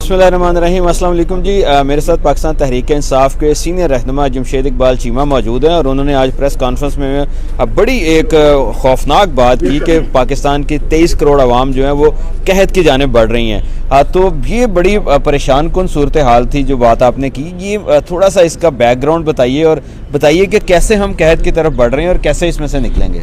बिस्मिल्लाहिर्रहमानिर्रहीम। अस्सलाम वालेकुम जी। मेरे साथ पाकिस्तान तहरीक इंसाफ के सीनियर रहनुमा जमशेद इकबाल चीमा मौजूद हैं और उन्होंने आज प्रेस कॉन्फ्रेंस में बड़ी एक खौफनाक बात की कि पाकिस्तान की 23 करोड़ आवाम जो है वो कहत की जानिब बढ़ रही हैं। तो ये बड़ी परेशान कुन सूरत हाल थी जो बात आपने की। ये थोड़ा सा इसका बैकग्राउंड बताइए और बताइए कि कैसे हम कहत की तरफ बढ़ रहे हैं और कैसे इसमें से निकलेंगे।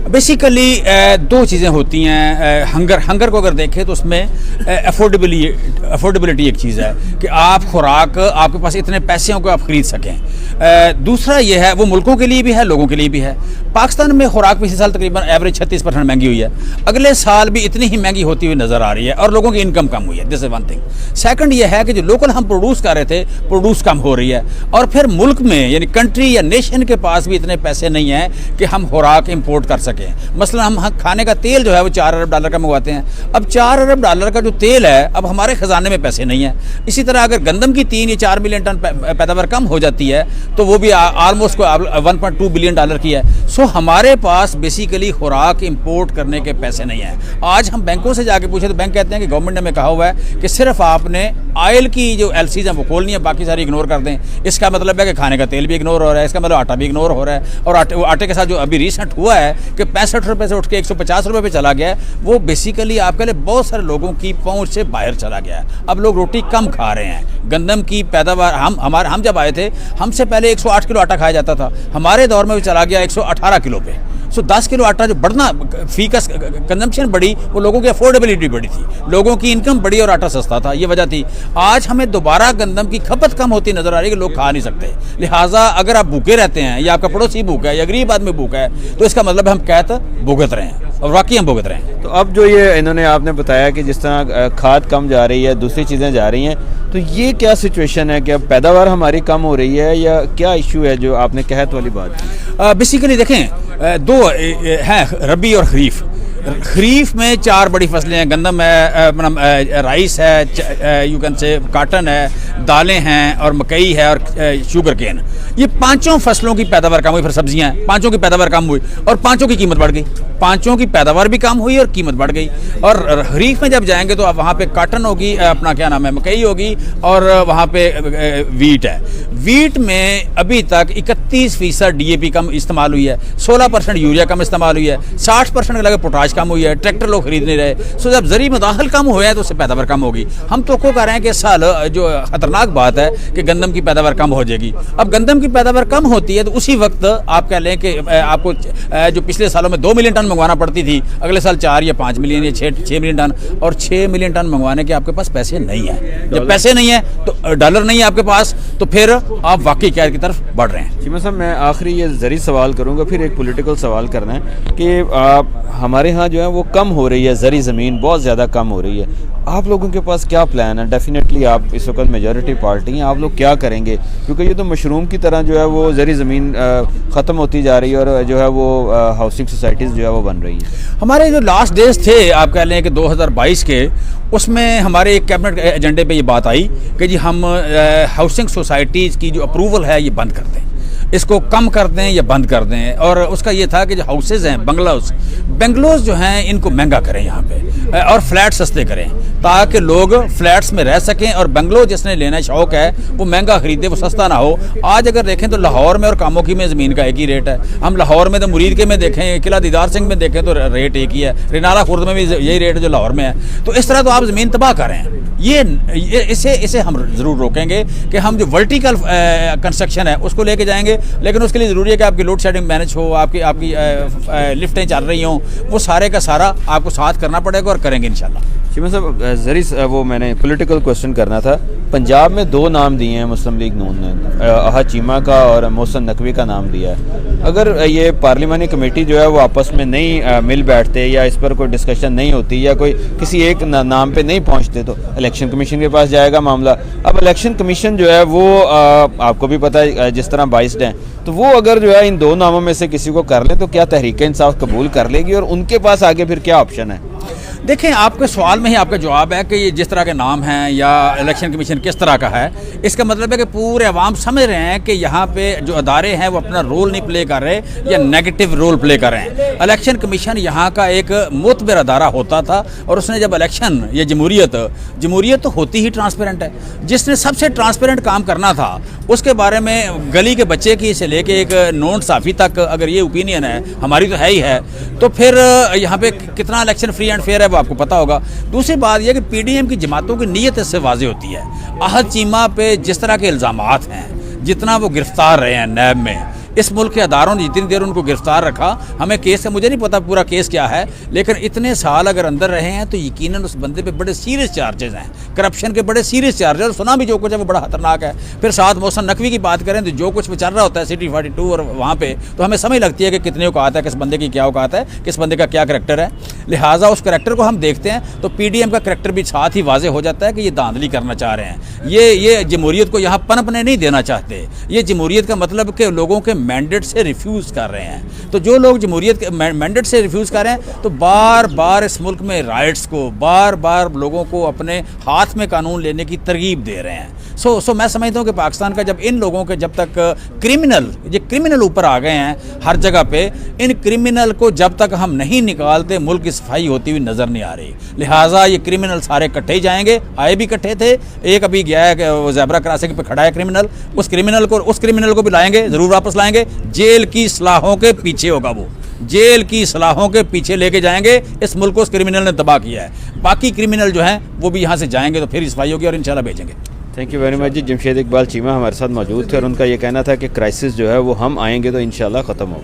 बेसिकली दो चीज़ें होती हैं। हंगर को अगर देखें तो उसमें अफोर्डेबिलिटी एक चीज़ है कि आप खुराक आपके पास इतने पैसे हों कि आप ख़रीद सकें। दूसरा ये है, वो मुल्कों के लिए भी है, लोगों के लिए भी है। पाकिस्तान में खुराक पिछले साल तकरीबन एवरेज 36% महंगी हुई है। अगले साल भी इतनी ही महंगी होती हुई नज़र आ रही है और लोगों की इनकम कम हुई है। This is one thing. Second ये है कि जो लोकल हम प्रोड्यूस कर रहे थे, प्रोड्यूस कम हो रही है। और फिर मुल्क में यानी कंट्री या नेशन के पास भी इतने पैसे नहीं हैं कि हम खुराक इंपोर्ट कर सकें। मसलन हम खाने का तेल जो है वो $4 अरब का मंगवाते हैं। अब $4 अरब का जो तेल है, अब हमारे ख़जाने में पैसे नहीं है। इसी तरह अगर गंदम की 3 या 4 मिलियन टन पैदावार कम हो जाती है तो वो भी आलमोस्ट $1.2 बिलियन की है। सो हमारे पास बेसिकली खुराक इंपोर्ट करने के पैसे नहीं हैं। आज हम बैंकों से जाके पूछे तो बैंक कहते हैं कि गवर्नमेंट ने हमें कहा हुआ है कि सिर्फ आपने ऑयल की जो एलसीज हैं वो खोलनी है, बाकी सारी इग्नोर कर दें। इसका मतलब है कि खाने का तेल भी इग्नोर हो रहा है, इसका मतलब आटा भी इग्नोर हो रहा है। और आटे के साथ जो अभी रिसेंट हुआ है कि 65 रुपये से उठ के 150 रुपये पे चला गया है, वो बेसिकली आपके लिए बहुत सारे लोगों की पहुंच से बाहर चला गया है। अब लोग रोटी कम खा रहे हैं। गंदम की पैदावार हम जब आए थे, हमसे पहले 108 किलो आटा खाया जाता था। हमारे दौर में वो चला गया 118 किलो पे। सो 10 किलो आटा जो बढ़ना, फी का कंजम्पशन बढ़ी, वो लोगों की अफोर्डेबिलिटी बढ़ी थी, लोगों की इनकम बढ़ी और आटा सस्ता था। ये वजह थी। आज हमें दोबारा गंदम की खपत कम होती नजर आ रही है कि लोग खा नहीं सकते। लिहाजा अगर आप भूखे रहते हैं या आपका पड़ोसी भूखा है या गरीब आदमी भूखा है तो इसका मतलब हम कहत भुगत रहे हैं और वाकई हम भुगत रहे हैं। तो अब जो ये इन्होंने आपने बताया कि जिस तरह खाद कम जा रही है, दूसरी चीज़ें जा रही हैं, तो ये क्या सिचुएशन है कि अब पैदावार हमारी कम हो रही है या क्या इशू है जो आपने कहत वाली बात की? बेसिकली देखें, दो हैं, रबी और खरीफ। खरीफ में 4 बड़ी फसलें हैं। गंदम है, राइस है, यू कैन से काटन है, दालें हैं और मकई है और शुगर केन। ये 5 फसलों की पैदावार कम हुई। फिर सब्जियां हैं, 5 की पैदावार कम हुई और 5 की कीमत बढ़ गई। 5 की पैदावार भी कम हुई और कीमत बढ़ गई। और खरीफ में जब जाएंगे तो अब वहाँ पे काटन होगी, अपना क्या नाम है, मकई होगी और वहाँ पे वीट है। वीट में अभी तक 31% DAP कम इस्तेमाल हुई है, 16% यूरिया कम इस्तेमाल हुई है, 60% के लगे पोटाश कम हुई है। ट्रैक्टर लोग खरीद नहीं रहे। सो जब ज़री मदाखल कम हुए हैं तो उससे पैदावार कम होगी। हम तो कर रहे हैं कि इस साल जो खतरनाक बात है कि गंदम की पैदावार कम हो जाएगी। अब गंदम की पैदावार कम होती है तो उसी वक्त आप कह लें कि आपको जो पिछले सालों में 2 मिलियन टन मंगवाना पड़ती थी, अगले साल 4 या 5 मिलियन या 6 मिलियन टन। और 6 मिलियन टन मंगवाने के आपके पास पैसे नहीं है। जब पैसे नहीं है तो डॉलर नहीं है आपके पास, तो फिर आप वाकई कहत की तरफ बढ़ रहे हैं। चीमा साहब, मैं आखिरी ये ज़री सवाल करूँगा, फिर एक पॉलिटिकल सवाल करना है कि हमारे यहाँ जो है वो कम हो रही है, ज़री ज़मीन बहुत ज़्यादा कम हो रही है। आप लोगों के पास क्या प्लान है? डेफिनेटली आप इस वक्त मेजॉरिटी पार्टी हैं, आप लोग क्या करेंगे? क्योंकि ये तो मशरूम की तरह जो है वो ज़री ज़मीन ख़त्म होती जा रही है और जो है वो हाउसिंग सोसाइटीज़ जो है वो बन रही है। हमारे जो लास्ट डेज थे, आप कह लें कि 2022 के, उसमें हमारे एक कैबिनेट एजेंडे पे ये बात आई कि जी हम हाउसिंग सोसाइटीज़ की जो अप्रूवल है ये बंद कर दें, इसको कम कर दें या बंद कर दें। और उसका ये था कि जो हाउसेज हैं, बंगलोज जो हैं, इनको महंगा करें यहाँ पे और फ्लैट सस्ते करें ताकि लोग फ्लैट्स में रह सकें और बंगलो जिसने लेना शौक है वो महंगा खरीदे, वो सस्ता ना हो। आज अगर देखें तो लाहौर में और कामोकी में ज़मीन का एक ही रेट है। हम लाहौर में तो मुरीद के में देखें, किला दीदार सिंह में देखें तो रेट एक ही है, रिनाला खुर्द में भी यही रेट है जो लाहौर में है। तो इस तरह तो आप ज़मीन तबाह कर रहे हैं। इसे हम ज़रूर रोकेंगे कि हम जो वर्टिकल कंस्ट्रक्शन है उसको लेके जाएंगे, लेकिन उसके लिए ज़रूरी है कि आपकी लोड शेडिंग मैनेज हो, आपकी लिफ्टें चल रही हों, वो सारे का सारा आपको साथ करना पड़ेगा और करेंगे इंशाल्लाह। चीमा साहब, ज़री वो मैंने पॉलिटिकल क्वेश्चन करना था। पंजाब में 2 नाम दिए हैं मुस्लिम लीग नून ने, अहद चीमा का और मोहसिन नकवी का नाम दिया है। अगर ये पार्लिमानी कमेटी जो है वो आपस में नहीं मिल बैठते या इस पर कोई डिस्कशन नहीं होती या कोई किसी एक नाम पे नहीं पहुंचते तो इलेक्शन कमीशन के पास जाएगा मामला। अब इलेक्शन कमीशन जो है वो आपको भी पता है जिस तरह बाइस्ड हैं, तो वो अगर जो है इन 2 नामों में से किसी को कर ले तो क्या तहरीक इंसाफ कबूल कर लेगी और उनके पास आगे फिर क्या ऑप्शन है? دیکھیں آپ کے سوال میں ہی آپ کا جواب ہے کہ یہ جس طرح کے نام ہیں یا الیکشن کمیشن کس طرح کا ہے، اس کا مطلب ہے کہ پورے عوام سمجھ رہے ہیں کہ یہاں پہ جو ادارے ہیں وہ اپنا رول نہیں پلے کر رہے یا نیگیٹو رول پلے کر رہے ہیں۔ الیکشن کمیشن یہاں کا ایک معتبر ادارہ ہوتا تھا، اور اس نے جب الیکشن یا جمہوریت تو ہوتی ہی ٹرانسپیرنٹ ہے، جس نے سب سے ٹرانسپیرنٹ کام کرنا تھا اس کے بارے میں گلی کے بچے کی سے لے کے ایک نون صحافی تک اگر یہ اوپینین ہے، ہماری تو ہے ہی ہے، تو پھر یہاں پہ کتنا الیکشن فری اینڈ فیئر ہے وہ آپ کو پتہ ہوگا۔ دوسری بات یہ کہ پی ڈی ایم کی جماعتوں کی نیت اس سے واضح ہوتی ہے۔ احد چیمہ پہ جس طرح کے الزامات ہیں، جتنا وہ گرفتار رہے ہیں نیب میں، اس ملک کے اداروں نے جتنی دیر ان کو گرفتار رکھا، ہمیں کیس کا مجھے نہیں پتا پورا کیس کیا ہے، لیکن اتنے سال اگر اندر رہے ہیں تو یقیناً اس بندے پہ بڑے سیریس چارجز ہیں، کرپشن کے بڑے سیریس چارجز، اور سنا بھی جو کچھ ہے وہ بڑا خطرناک ہے۔ پھر ساتھ محسن نقوی کی بات کریں تو جو کچھ وہ چل رہا ہوتا ہے سٹی 42 اور وہاں پہ، تو ہمیں سمجھ لگتی ہے کہ کتنے اوقات ہے، کس بندے کی کیا اوقات ہے، کس بندے کا کیا کریکٹر ہے۔ لہٰذا اس کریکٹر کو ہم دیکھتے ہیں تو پی ڈی ایم کا کریکٹر بھی ساتھ ہی واضح ہو جاتا ہے کہ یہ دھاندلی کرنا چاہ رہے ہیں، یہ جمہوریت کو یہاں پنپنے نہیں دینا چاہتے۔ یہ جمہوریت کا مطلب کہ لوگوں کے مینڈیٹ سے ریفیوز کر رہے ہیں، تو جو لوگ جمہوریت کے مینڈیٹ سے ریفیوز کر رہے ہیں تو بار بار اس ملک میں رائٹس کو، بار بار لوگوں کو اپنے ہاتھ میں قانون لینے کی ترغیب دے رہے ہیں۔ سو میں سمجھتا ہوں کہ پاکستان کا جب ان لوگوں کے جب تک کرمنل اوپر آ گئے ہیں ہر جگہ پہ، ان کرمنل کو جب تک ہم نہیں نکالتے ملک کی صفائی ہوتی ہوئی نظر نہیں آ رہی۔ لہٰذا یہ کرمنل سارے کٹھے ہی جائیں گے، آئے بھی کٹھے تھے، ایک ابھی گیا ہے کہ وہ زیبرا کراسنگ پہ کھڑا ہے کرمنل، اس کرمنل کو بھی لائیں گے، ضرور واپس لائیں گے، جیل کی صلاحوں کے پیچھے ہوگا، وہ جیل کی صلاحوں کے پیچھے لے کے جائیں گے۔ اس ملک کو اس کرمنل نے تباہ کیا ہے، باقی کرمنل جو ہیں وہ بھی یہاں سے جائیں گے تو پھر صفائی ہوگی اور انشاءاللہ بھیجیں گے۔ تھینک یو ویری مچ جی۔ جمشید اقبال چیمہ ہمارے ساتھ موجود تھے اور ان کا یہ کہنا تھا کہ کرائسس جو ہے وہ ہم آئیں گے تو انشاءاللہ ختم ہوگا۔